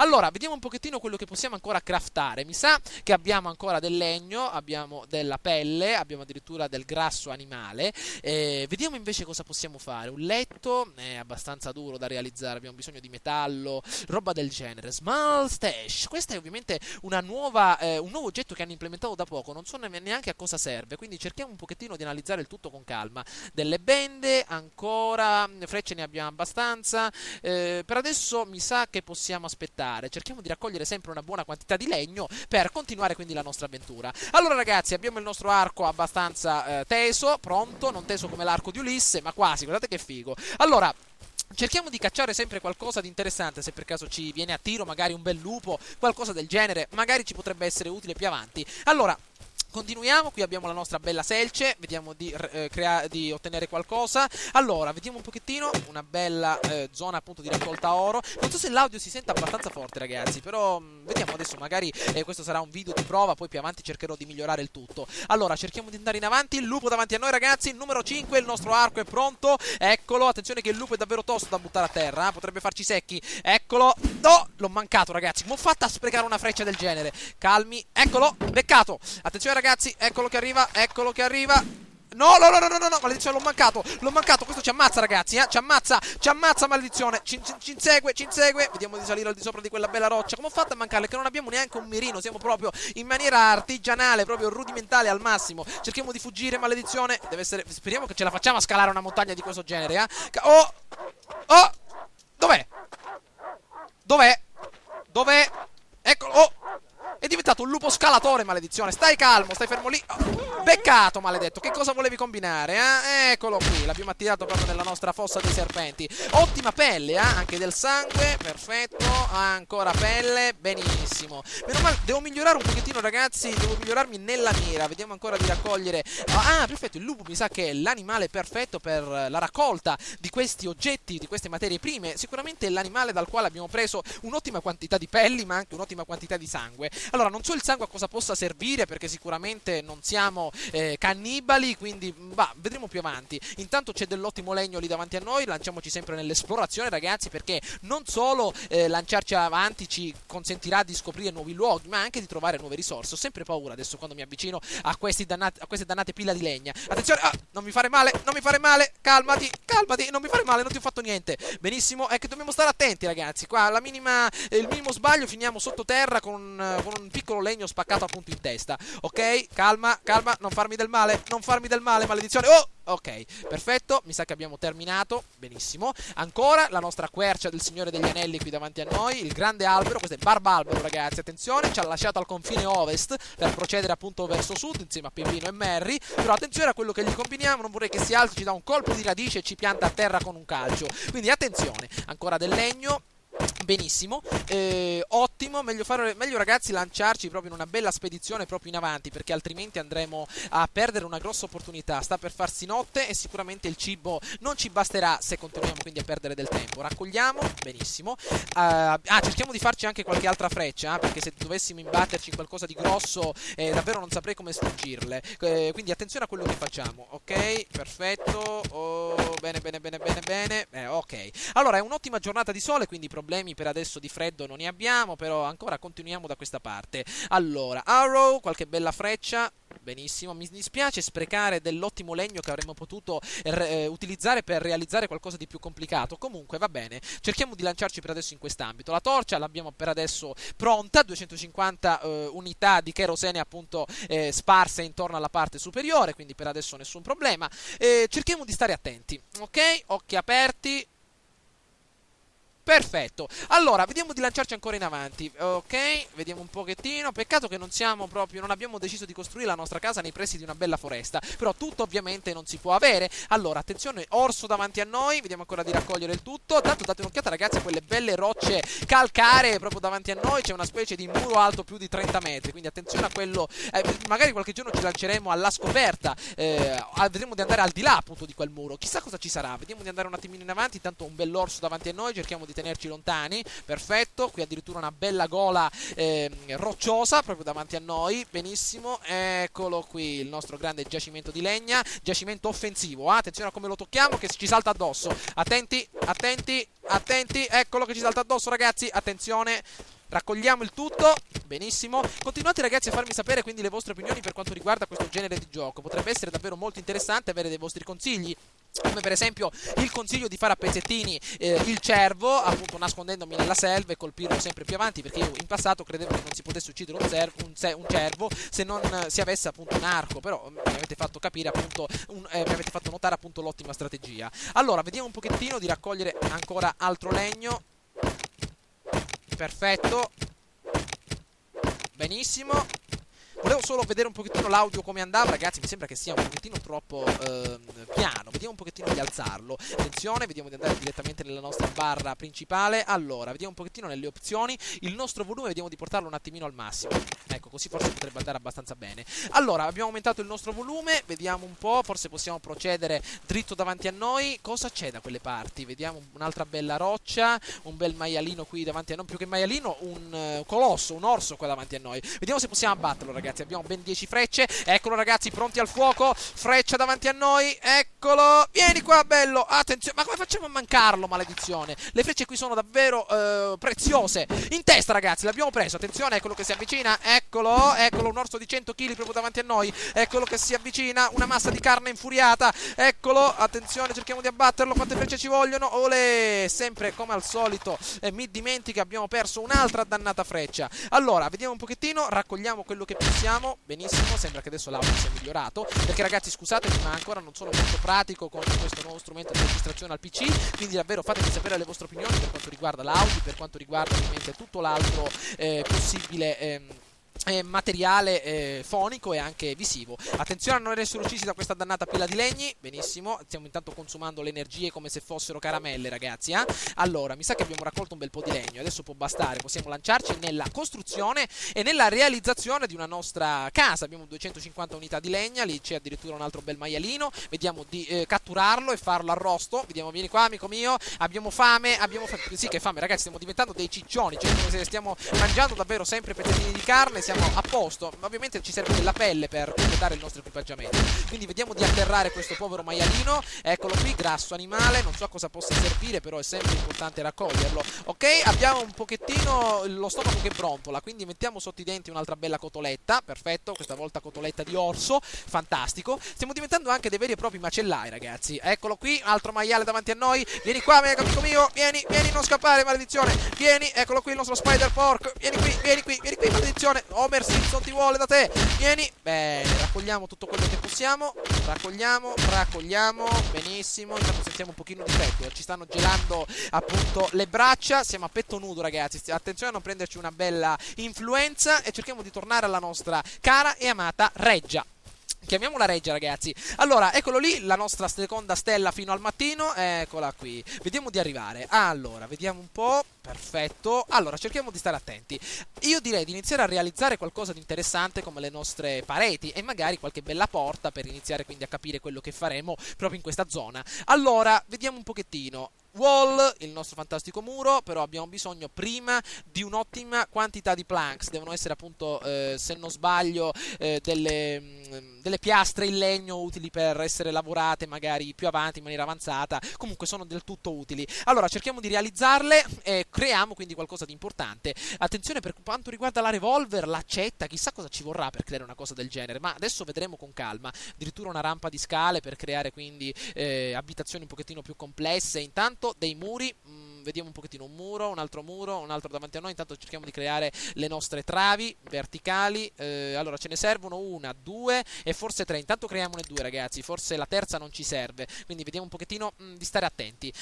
Allora, vediamo un pochettino quello che possiamo ancora craftare. Mi sa che abbiamo ancora del legno, abbiamo della pelle, abbiamo addirittura del grasso animale. Vediamo invece cosa possiamo fare. Un letto è abbastanza duro da realizzare, abbiamo bisogno di metallo, roba del genere. Small stash, questa è ovviamente un nuovo oggetto che hanno implementato da poco, non so neanche a cosa serve, quindi cerchiamo un pochettino di analizzare il tutto con calma. Delle bende, ancora, frecce ne abbiamo abbastanza. Per adesso mi sa che possiamo aspettare, cerchiamo di raccogliere sempre una buona quantità di legno per continuare quindi la nostra avventura. Allora ragazzi, abbiamo il nostro arco abbastanza teso, pronto, non teso come l'arco di Ulisse, ma quasi, guardate che figo. Allora, cerchiamo di cacciare sempre qualcosa di interessante, se per caso ci viene a tiro magari un bel lupo, qualcosa del genere, magari ci potrebbe essere utile più avanti. Allora, continuiamo, qui abbiamo la nostra bella selce, vediamo di ottenere qualcosa. Allora, vediamo un pochettino, una bella zona appunto di raccolta oro. Non so se l'audio si sente abbastanza forte ragazzi, però vediamo adesso, magari questo sarà un video di prova, poi più avanti cercherò di migliorare il tutto. Allora, cerchiamo di andare in avanti, il lupo davanti a noi ragazzi, numero 5, il nostro arco è pronto, eccolo, attenzione che il lupo è davvero tosto da buttare a terra, potrebbe farci secchi, eccolo, no, l'ho mancato ragazzi, come ho fatto a sprecare una freccia del genere? Calmi, eccolo, beccato, attenzione ragazzi, eccolo che arriva, eccolo che arriva. No, no, no, no, no, no, maledizione, l'ho mancato, questo ci ammazza ragazzi, ci ammazza maledizione, ci insegue, vediamo di salire al di sopra di quella bella roccia. Come ho fatto a mancarle? Che non abbiamo neanche un mirino, siamo proprio in maniera artigianale, proprio rudimentale al massimo. Cerchiamo di fuggire, maledizione, deve essere, speriamo che ce la facciamo a scalare una montagna di questo genere, Oh, oh, dov'è? Dov'è? Eccolo, oh! È diventato un lupo scalatore, maledizione. Stai calmo, stai fermo lì. Oh, beccato, maledetto. Che cosa volevi combinare, Eccolo qui. L'abbiamo attirato proprio nella nostra fossa dei serpenti. Ottima pelle, anche del sangue. Perfetto. Ancora pelle. Benissimo. Meno male. Devo migliorare un pochettino, ragazzi. Devo migliorarmi nella mira. Vediamo ancora di raccogliere. Perfetto. Il lupo mi sa che è l'animale perfetto per la raccolta di questi oggetti, di queste materie prime. Sicuramente è l'animale dal quale abbiamo preso un'ottima quantità di pelli, ma anche un'ottima quantità di sangue. Allora, non so il sangue a cosa possa servire, perché sicuramente non siamo cannibali, quindi vedremo più avanti. Intanto c'è dell'ottimo legno lì davanti a noi, lanciamoci sempre nell'esplorazione ragazzi, perché non solo lanciarci avanti ci consentirà di scoprire nuovi luoghi, ma anche di trovare nuove risorse. Ho sempre paura adesso quando mi avvicino a queste dannate pila di legna. Attenzione, non mi fare male, calmati, non mi fare male, non ti ho fatto niente. Benissimo, è che dobbiamo stare attenti ragazzi, qua il minimo sbaglio finiamo sottoterra con un piccolo legno spaccato appunto in testa. Ok, calma, non farmi del male, maledizione. Oh, ok, perfetto, mi sa che abbiamo terminato. Benissimo. Ancora la nostra quercia del Signore degli Anelli qui davanti a noi, il grande albero, questo è Barbalbero ragazzi, attenzione, ci ha lasciato al confine ovest per procedere appunto verso sud insieme a Pipino e Merry, però attenzione a quello che gli combiniamo, non vorrei che si alzi, ci dà un colpo di radice e ci pianta a terra con un calcio, quindi attenzione. Ancora del legno. Benissimo, ottimo, meglio ragazzi lanciarci proprio in una bella spedizione proprio in avanti, perché altrimenti andremo a perdere una grossa opportunità. Sta per farsi notte e sicuramente il cibo non ci basterà se continuiamo quindi a perdere del tempo. Raccogliamo, benissimo. Cerchiamo di farci anche qualche altra freccia, perché se dovessimo imbatterci in qualcosa di grosso davvero non saprei come sfuggirle, quindi attenzione a quello che facciamo. Ok, perfetto, bene, ok. Allora è un'ottima giornata di sole, quindi problemi per adesso di freddo non ne abbiamo, però ancora continuiamo da questa parte. Allora, arrow, qualche bella freccia. Benissimo, mi dispiace sprecare dell'ottimo legno che avremmo potuto utilizzare per realizzare qualcosa di più complicato. Comunque va bene, cerchiamo di lanciarci per adesso in quest'ambito. La torcia l'abbiamo per adesso pronta, 250 unità di kerosene appunto sparse intorno alla parte superiore, quindi per adesso nessun problema. Cerchiamo di stare attenti, ok? Occhi aperti. Perfetto, allora vediamo di lanciarci ancora in avanti. Ok, vediamo un pochettino. Peccato che non abbiamo deciso di costruire la nostra casa nei pressi di una bella foresta, però tutto ovviamente non si può avere. Allora, attenzione, orso davanti a noi. Vediamo ancora di raccogliere il tutto. Tanto date un'occhiata ragazzi a quelle belle rocce calcaree proprio davanti a noi. C'è una specie di muro alto più di 30 metri, quindi attenzione a quello. Magari qualche giorno ci lanceremo alla scoperta, vedremo di andare al di là appunto di quel muro. Chissà cosa ci sarà. Vediamo di andare un attimino in avanti. Intanto un bell'orso davanti a noi, cerchiamo di tenerci lontani. Perfetto, qui addirittura una bella gola rocciosa proprio davanti a noi. Benissimo, eccolo qui il nostro grande giacimento di legna, giacimento offensivo. Attenzione a come lo tocchiamo che ci salta addosso. Attenti, eccolo che ci salta addosso ragazzi. Attenzione. raccogliamo il tutto. Benissimo. Continuate ragazzi a farmi sapere quindi le vostre opinioni per quanto riguarda questo genere di gioco. Potrebbe essere davvero molto interessante avere dei vostri consigli, come per esempio il consiglio di fare a pezzettini il cervo, appunto nascondendomi nella selva e colpirlo sempre più avanti, perché io in passato credevo che non si potesse uccidere un cervo se non si avesse appunto un arco, però mi avete fatto capire appunto, mi avete fatto notare appunto l'ottima strategia. Allora, vediamo un pochettino di raccogliere ancora altro legno. Perfetto. Benissimo. Volevo solo vedere un pochettino l'audio come andava, ragazzi, mi sembra che sia un pochettino troppo piano. Vediamo un pochettino di alzarlo. Attenzione, vediamo di andare direttamente nella nostra barra principale. Allora, vediamo un pochettino nelle opzioni. Il nostro volume vediamo di portarlo un attimino al massimo. Ecco, così forse potrebbe andare abbastanza bene. Allora, abbiamo aumentato il nostro volume, vediamo un po', forse possiamo procedere dritto davanti a noi. Cosa c'è da quelle parti? Vediamo un'altra bella roccia, un bel maialino qui davanti a noi, più che maialino, un colosso, un orso qua davanti a noi. Vediamo se possiamo abbatterlo, ragazzi. Abbiamo ben 10 frecce. Eccolo ragazzi, pronti al fuoco. Freccia davanti a noi. Eccolo. Vieni qua, bello. Attenzione. Ma come facciamo a mancarlo, maledizione? Le frecce qui sono davvero preziose. In testa, ragazzi, l'abbiamo preso. Attenzione, eccolo che si avvicina. Eccolo. Eccolo, un orso di 100 kg proprio davanti a noi. Eccolo che si avvicina. Una massa di carne infuriata. Eccolo. Attenzione, cerchiamo di abbatterlo. Quante frecce ci vogliono? Olè. Sempre come al solito mi dimentico che abbiamo perso un'altra dannata freccia. Allora, vediamo un pochettino. Raccogliamo quello che possiamo. Benissimo, sembra che adesso l'audio sia migliorato, perché ragazzi scusatemi ma ancora non sono molto pratico con questo nuovo strumento di registrazione al PC, quindi davvero fatemi sapere le vostre opinioni per quanto riguarda l'audio, per quanto riguarda ovviamente tutto l'altro possibile materiale fonico e anche visivo. Attenzione a non essere uccisi da questa dannata pila di legni. Benissimo, stiamo intanto consumando le energie come se fossero caramelle, ragazzi. Allora, mi sa che abbiamo raccolto un bel po' di legno, adesso può bastare, possiamo lanciarci nella costruzione e nella realizzazione di una nostra casa. Abbiamo 250 unità di legna, lì c'è addirittura un altro bel maialino. Vediamo di catturarlo e farlo arrosto. Vediamo, vieni qua amico mio. Abbiamo fame, sì che fame, ragazzi, stiamo diventando dei ciccioni, cioè come se stiamo mangiando davvero sempre pezzettini di carne. Siamo a posto, ma ovviamente ci serve della pelle per completare il nostro equipaggiamento. Quindi vediamo di atterrare questo povero maialino. Eccolo qui, grasso animale, non so a cosa possa servire, però è sempre importante raccoglierlo. Ok, abbiamo un pochettino lo stomaco che brontola, quindi mettiamo sotto i denti un'altra bella cotoletta. Perfetto, questa volta cotoletta di orso, fantastico. Stiamo diventando anche dei veri e propri macellai, ragazzi. Eccolo qui, altro maiale davanti a noi. Vieni qua, amico mio, vieni, non scappare, maledizione. Vieni, eccolo qui il nostro Spider Pork. Vieni qui, maledizione. Homer Simpson ti vuole da te. Vieni. Bene, raccogliamo tutto quello che possiamo. Raccogliamo. Benissimo. Intanto sentiamo un pochino di freddo. Ci stanno gelando appunto le braccia. Siamo a petto nudo, ragazzi. Attenzione a non prenderci una bella influenza. E cerchiamo di tornare alla nostra cara e amata reggia. Chiamiamola reggia, ragazzi. Allora, eccolo lì, la nostra seconda stella fino al mattino. Eccola qui. Vediamo di arrivare. Allora, vediamo un po'. Perfetto. Allora, cerchiamo di stare attenti. Io direi di iniziare a realizzare qualcosa di interessante come le nostre pareti e magari qualche bella porta per iniziare quindi a capire quello che faremo proprio in questa zona. Allora, vediamo un pochettino. Wall, il nostro fantastico muro, però abbiamo bisogno prima di un'ottima quantità di planks. Devono essere appunto, se non sbaglio, delle piastre in legno utili per essere lavorate magari più avanti in maniera avanzata. Comunque sono del tutto utili. Allora cerchiamo di realizzarle e creiamo quindi qualcosa di importante. Attenzione per quanto riguarda la revolver, l'accetta, chissà cosa ci vorrà per creare una cosa del genere, ma adesso vedremo con calma. Addirittura una rampa di scale per creare quindi abitazioni un pochettino più complesse. Intanto dei muri, vediamo un pochettino un muro, un altro davanti a noi. Intanto cerchiamo di creare le nostre travi verticali. Allora ce ne servono una, due e forse tre. Intanto creiamone due, ragazzi, forse la terza non ci serve, quindi vediamo un pochettino di stare attenti.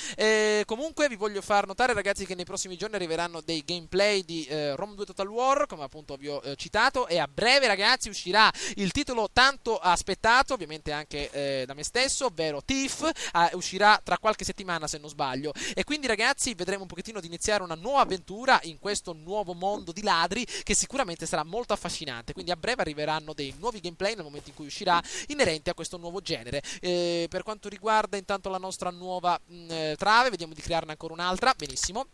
Comunque vi voglio far notare, ragazzi, che nei prossimi giorni arriveranno dei gameplay di Rome 2 Total War, come appunto vi ho citato, e a breve, ragazzi, uscirà il titolo tanto aspettato, ovviamente anche da me stesso, ovvero Thief. Uscirà tra qualche settimana se non sbaglio. E quindi, ragazzi, vedremo un pochettino di iniziare una nuova avventura in questo nuovo mondo di ladri che sicuramente sarà molto affascinante. Quindi a breve arriveranno dei nuovi gameplay nel momento in cui uscirà, inerenti a questo nuovo genere. Per quanto riguarda intanto la nostra nuova trave, vediamo di crearne ancora un'altra. Benissimo.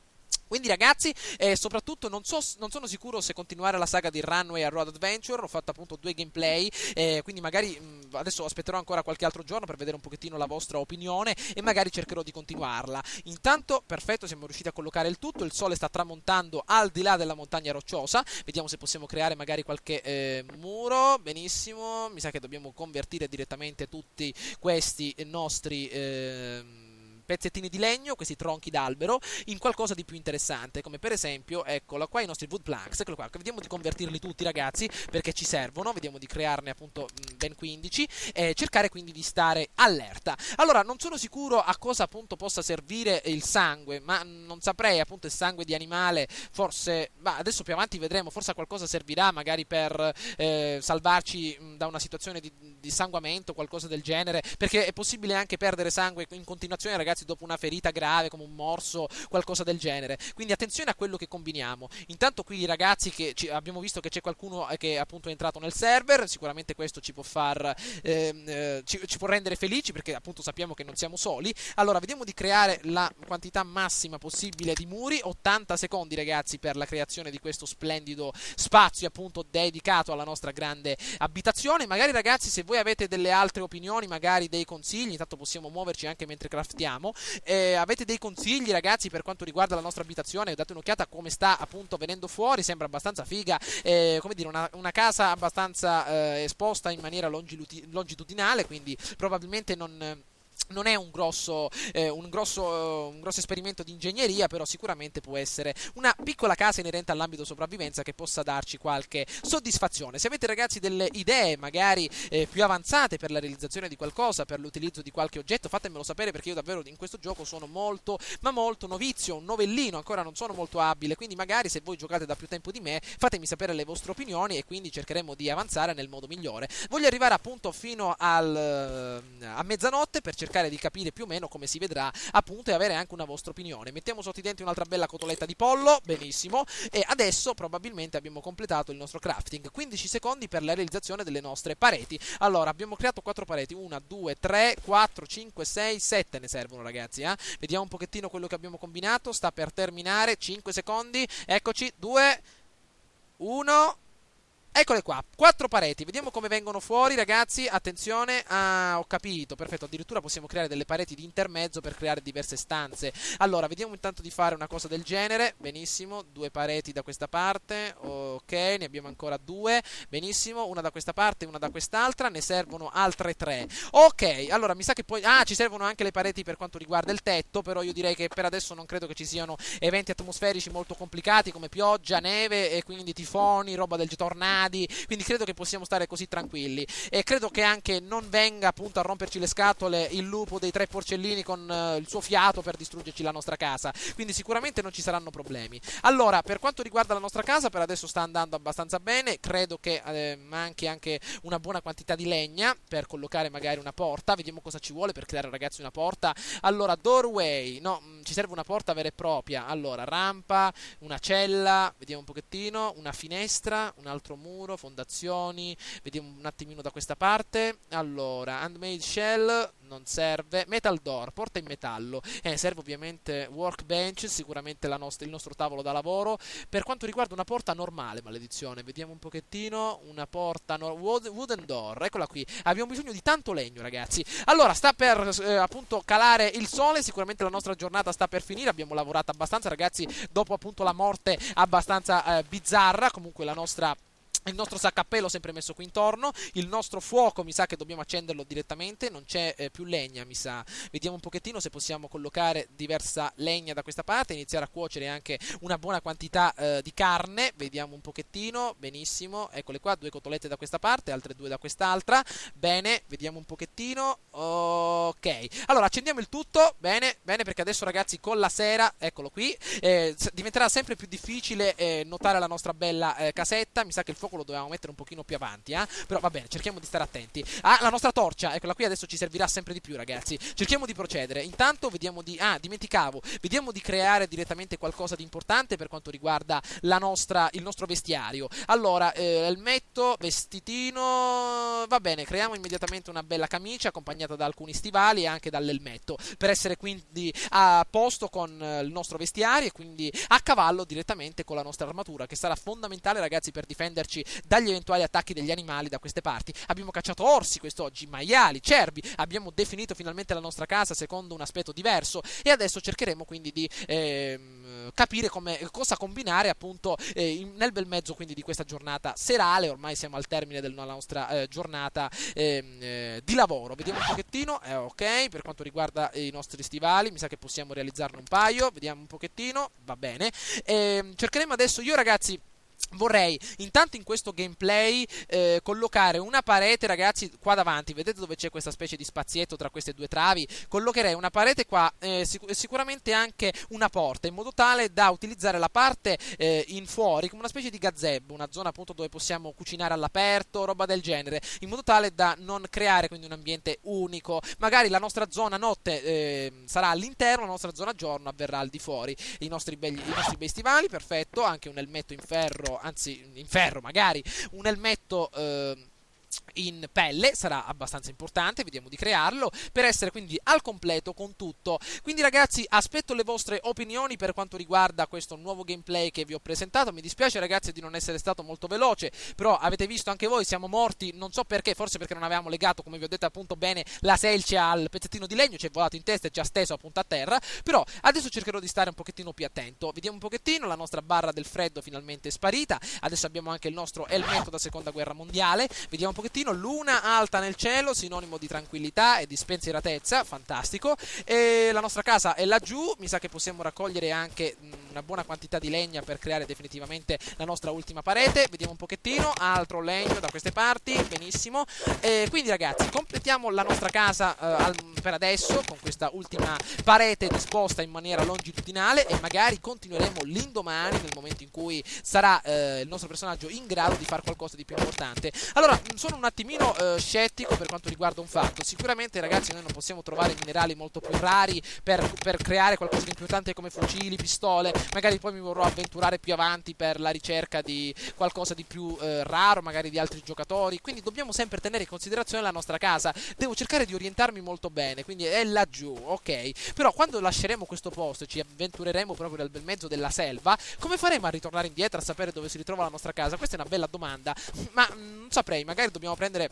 Quindi ragazzi, soprattutto non sono sicuro se continuare la saga di Runway a Road Adventure. Ho fatto appunto 2 gameplay, quindi magari adesso aspetterò ancora qualche altro giorno per vedere un pochettino la vostra opinione e magari cercherò di continuarla. Intanto, perfetto, siamo riusciti a collocare il tutto, il sole sta tramontando al di là della montagna rocciosa, vediamo se possiamo creare magari qualche muro. Benissimo, mi sa che dobbiamo convertire direttamente tutti questi nostri pezzettini di legno, questi tronchi d'albero, in qualcosa di più interessante, come per esempio, eccola qua, i nostri wood planks, eccolo qua, vediamo di convertirli tutti ragazzi, perché ci servono, vediamo di crearne appunto ben 15, e cercare quindi di stare allerta. Allora, non sono sicuro a cosa appunto possa servire il sangue, ma non saprei, appunto il sangue di animale, forse, ma adesso più avanti vedremo, forse a qualcosa servirà, magari per salvarci da una situazione di sanguamento, qualcosa del genere, perché è possibile anche perdere sangue in continuazione, ragazzi, dopo una ferita grave come un morso, qualcosa del genere. Quindi attenzione a quello che combiniamo. Intanto qui ragazzi, che abbiamo visto che c'è qualcuno che appunto è entrato nel server, sicuramente questo ci può far ci può rendere felici, perché appunto sappiamo che non siamo soli. Allora vediamo di creare la quantità massima possibile di muri, 80 secondi ragazzi per la creazione di questo splendido spazio appunto dedicato alla nostra grande abitazione. Magari ragazzi, se voi avete delle altre opinioni, magari dei consigli, intanto possiamo muoverci anche mentre craftiamo. Avete dei consigli ragazzi per quanto riguarda la nostra abitazione? Date un'occhiata a come sta appunto venendo fuori, sembra abbastanza figa, come dire, una casa abbastanza esposta in maniera longitudinale, quindi probabilmente non è un grosso esperimento di ingegneria, però sicuramente può essere una piccola casa inerente all'ambito sopravvivenza che possa darci qualche soddisfazione. Se avete ragazzi delle idee magari più avanzate per la realizzazione di qualcosa, per l'utilizzo di qualche oggetto, fatemelo sapere, perché io davvero in questo gioco sono molto ma molto novizio, un novellino, ancora non sono molto abile, quindi magari se voi giocate da più tempo di me fatemi sapere le vostre opinioni e quindi cercheremo di avanzare nel modo migliore. Voglio arrivare appunto fino a mezzanotte per cercare di capire più o meno come si vedrà appunto e avere anche una vostra opinione. Mettiamo sotto i denti un'altra bella cotoletta di pollo, benissimo, e adesso probabilmente abbiamo completato il nostro crafting. 15 secondi per la realizzazione delle nostre pareti. Allora, abbiamo creato 4 pareti, 1, 2, 3, 4, 5, 6, 7 ne servono ragazzi, Vediamo un pochettino quello che abbiamo combinato, sta per terminare, 5 secondi, eccoci, 2, 1... Eccole qua, 4 pareti, vediamo come vengono fuori ragazzi, attenzione, ho capito, perfetto, addirittura possiamo creare delle pareti di intermezzo per creare diverse stanze. Allora, vediamo intanto di fare una cosa del genere, benissimo, 2 pareti da questa parte, ok, ne abbiamo ancora 2, benissimo, una da questa parte e una da quest'altra, ne servono altre 3. Ok, allora mi sa che poi, ci servono anche le pareti per quanto riguarda il tetto, però io direi che per adesso non credo che ci siano eventi atmosferici molto complicati come pioggia, neve e quindi tifoni, roba del tornado. Quindi credo che possiamo stare così tranquilli e credo che anche non venga appunto a romperci le scatole il lupo dei 3 porcellini con il suo fiato per distruggerci la nostra casa, quindi sicuramente non ci saranno problemi. Allora, per quanto riguarda la nostra casa, per adesso sta andando abbastanza bene, credo che manchi anche una buona quantità di legna per collocare magari una porta. Vediamo cosa ci vuole per creare ragazzi una porta. Allora, doorway, no, ci serve una porta vera e propria. Allora, rampa, una cella, vediamo un pochettino, una finestra, un altro muro, fondazioni, vediamo un attimino da questa parte. Allora, handmade shell non serve, metal door, porta in metallo, serve ovviamente workbench, sicuramente il nostro tavolo da lavoro. Per quanto riguarda una porta normale, maledizione, vediamo un pochettino, una porta wooden door, eccola qui, abbiamo bisogno di tanto legno ragazzi. Allora, sta per appunto calare il sole, sicuramente la nostra giornata sta per finire, abbiamo lavorato abbastanza ragazzi, dopo appunto la morte abbastanza bizzarra, comunque il nostro saccappello sempre messo qui intorno, il nostro fuoco mi sa che dobbiamo accenderlo direttamente, non c'è più legna mi sa, vediamo un pochettino se possiamo collocare diversa legna da questa parte, iniziare a cuocere anche una buona quantità di carne, vediamo un pochettino, benissimo, eccole qua, 2 cotolette da questa parte, altre 2 da quest'altra, bene, vediamo un pochettino, ok, allora accendiamo il tutto, bene, perché adesso ragazzi con la sera, eccolo qui, diventerà sempre più difficile notare la nostra bella casetta, mi sa che il fuoco fuoco lo dovevamo mettere un pochino più avanti, però va bene, cerchiamo di stare attenti. La nostra torcia, eccola qui, adesso ci servirà sempre di più, ragazzi. Cerchiamo di procedere. Intanto vediamo di... dimenticavo, vediamo di creare direttamente qualcosa di importante per quanto riguarda il nostro vestiario. Allora, elmetto, vestitino, va bene, creiamo immediatamente una bella camicia accompagnata da alcuni stivali e anche dall'elmetto, per essere quindi a posto con il nostro vestiario e quindi a cavallo direttamente con la nostra armatura, che sarà fondamentale, ragazzi, per difenderci dagli eventuali attacchi degli animali da queste parti. Abbiamo cacciato orsi quest'oggi, maiali, cervi, abbiamo definito finalmente la nostra casa secondo un aspetto diverso e adesso cercheremo quindi di capire cosa combinare appunto nel bel mezzo quindi di questa giornata serale. Ormai siamo al termine della nostra giornata di lavoro. Vediamo un pochettino, ok, per quanto riguarda i nostri stivali mi sa che possiamo realizzarne un paio, vediamo un pochettino, va bene. Cercheremo adesso, io ragazzi vorrei intanto in questo gameplay collocare una parete, ragazzi, qua davanti. Vedete dove c'è questa specie di spazietto tra queste due travi? Collocherei una parete qua, sicuramente anche una porta, in modo tale da utilizzare la parte in fuori come una specie di gazebo, una zona appunto dove possiamo cucinare all'aperto, roba del genere, in modo tale da non creare quindi un ambiente unico. Magari la nostra zona notte sarà all'interno, la nostra zona giorno avverrà al di fuori. I nostri bei stivali, perfetto, anche un elmetto in ferro, anzi in ferro magari, un elmetto in pelle sarà abbastanza importante, vediamo di crearlo per essere quindi al completo con tutto. Quindi ragazzi aspetto le vostre opinioni per quanto riguarda questo nuovo gameplay che vi ho presentato. Mi dispiace ragazzi di non essere stato molto veloce, però avete visto anche voi, siamo morti, non so perché, forse perché non avevamo legato, come vi ho detto appunto bene, la selce al pezzettino di legno, ci è volato in testa e ci ha steso appunto a terra. Però adesso cercherò di stare un pochettino più attento. Vediamo un pochettino, la nostra barra del freddo finalmente è sparita, adesso abbiamo anche il nostro elmetto da seconda guerra mondiale. Vediamo un pochettino, luna alta nel cielo, sinonimo di tranquillità e di spensieratezza, fantastico. E la nostra casa è laggiù, mi sa che possiamo raccogliere anche una buona quantità di legna per creare definitivamente la nostra ultima parete. Vediamo un pochettino, altro legno da queste parti, benissimo. Quindi ragazzi, completiamo la nostra casa per adesso con questa ultima parete disposta in maniera longitudinale e magari continueremo l'indomani nel momento in cui sarà il nostro personaggio in grado di fare qualcosa di più importante. Allora, sono un attimino scettico per quanto riguarda un fatto. Sicuramente ragazzi noi non possiamo trovare minerali molto più rari per creare qualcosa di importante come fucili, pistole. Magari poi mi vorrò avventurare più avanti per la ricerca di qualcosa di più raro, magari di altri giocatori. Quindi dobbiamo sempre tenere in considerazione la nostra casa. Devo cercare di orientarmi molto bene, quindi è laggiù, ok. Però quando lasceremo questo posto e ci avventureremo proprio nel bel mezzo della selva, come faremo a ritornare indietro a sapere dove si ritrova la nostra casa? Questa è una bella domanda, ma non saprei, magari dobbiamo prendere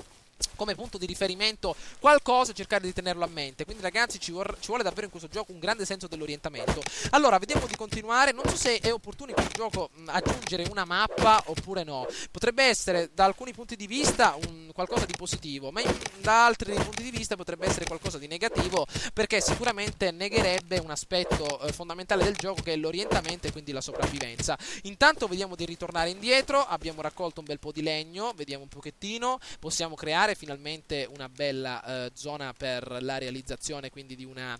come punto di riferimento qualcosa e cercare di tenerlo a mente. Quindi ragazzi ci vuole davvero in questo gioco un grande senso dell'orientamento. Allora vediamo di continuare. Non so se è opportuno in questo gioco aggiungere una mappa oppure no. Potrebbe essere da alcuni punti di vista qualcosa di positivo, ma da altri punti di vista potrebbe essere qualcosa di negativo, perché sicuramente negherebbe un aspetto fondamentale del gioco, che è l'orientamento e quindi la sopravvivenza. Intanto vediamo di ritornare indietro. Abbiamo raccolto un bel po' di legno, vediamo un pochettino, possiamo creare finalmente una bella zona per la realizzazione quindi di una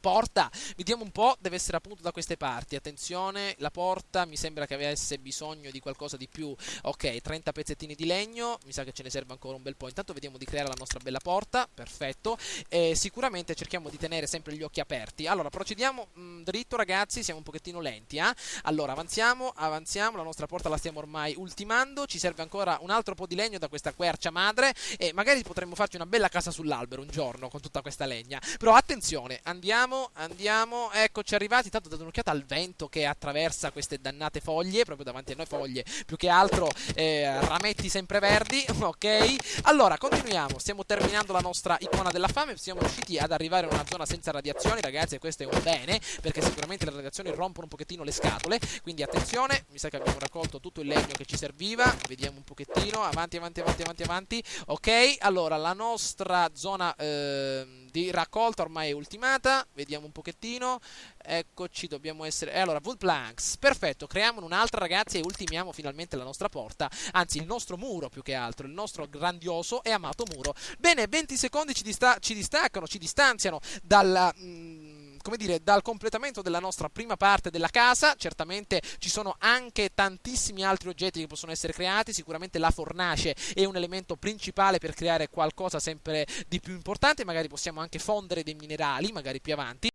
porta. Vediamo un po', deve essere appunto da queste parti. Attenzione, la porta mi sembra che avesse bisogno di qualcosa di più. Ok, 30 pezzettini di legno, mi sa che ce ne serve ancora un bel po'. Intanto vediamo di creare la nostra bella porta, perfetto. Sicuramente cerchiamo di tenere sempre gli occhi aperti. Allora, procediamo dritto ragazzi, siamo un pochettino lenti, Allora, avanziamo, la nostra porta la stiamo ormai ultimando. Ci serve ancora un altro po' di legno da questa quercia madre e magari potremmo farci una bella casa sull'albero un giorno con tutta questa legna. Però attenzione, andiamo, eccoci arrivati. Tanto date un'occhiata al vento che attraversa queste dannate foglie, proprio davanti a noi, foglie più che altro rametti sempre verdi, ok? Allora, continuiamo, stiamo terminando la nostra icona della fame, siamo riusciti ad arrivare a una zona senza radiazioni, ragazzi, e questo è un bene, perché sicuramente le radiazioni rompono un pochettino le scatole, quindi attenzione, mi sa che abbiamo raccolto tutto il legno che ci serviva, vediamo un pochettino, avanti, ok? Allora, la nostra zona di raccolta ormai è ultimata. Vediamo un pochettino. Eccoci, dobbiamo essere... allora, wood planks. Perfetto, creiamo un'altra ragazzi e ultimiamo finalmente la nostra porta. Anzi, il nostro muro più che altro. Il nostro grandioso e amato muro. Bene, 20 secondi ci distanziano dalla... come dire, dal completamento della nostra prima parte della casa. Certamente ci sono anche tantissimi altri oggetti che possono essere creati. Sicuramente la fornace è un elemento principale per creare qualcosa sempre di più importante. Magari possiamo anche fondere dei minerali, magari più avanti.